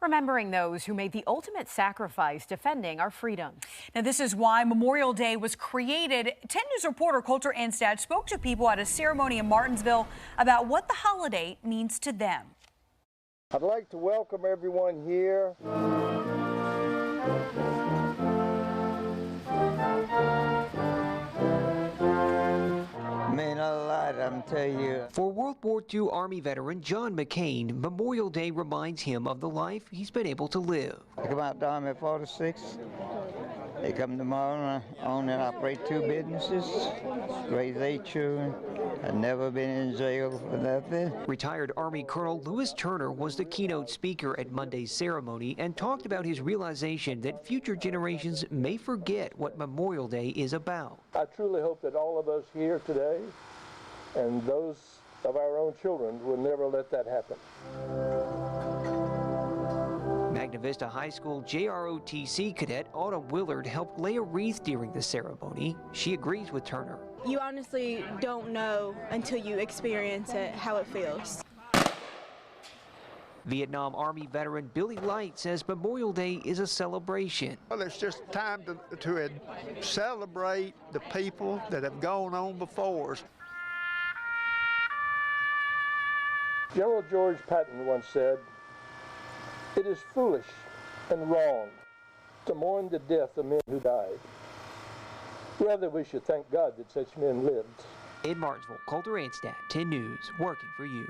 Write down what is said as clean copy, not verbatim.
remembering those who made the ultimate sacrifice defending our freedom. Now, this is why Memorial Day was created. 10 News reporter Coulter Anstad spoke to people at a ceremony in Martinsville about what the holiday means to them. I'd like to welcome everyone here. Mean a lot, I'm telling you. For World War II Army veteran John McCain, Memorial Day reminds him of the life he's been able to live. I come out the Army at 46. They come tomorrow and own and operate 2 businesses, raise 8 children. I've never been in jail for nothing. Retired Army Colonel Lewis Turner was the keynote speaker at Monday's ceremony and talked about his realization that future generations may forget what Memorial Day is about. I truly hope that all of us here today and those of our own children will never let that happen. Magna Vista High School JROTC cadet Autumn Willard helped lay a wreath during the ceremony. She agrees with Turner. You honestly don't know until you experience it how it feels. Vietnam Army veteran Billy Light says Memorial Day is a celebration. Well, it's just time to celebrate the people that have gone on before us. General George Patton once said, "It is foolish and wrong to mourn the death of men who died. Rather, we should thank God that such men lived." In Martinsville, Coulter Anstad, 10 News, working for you.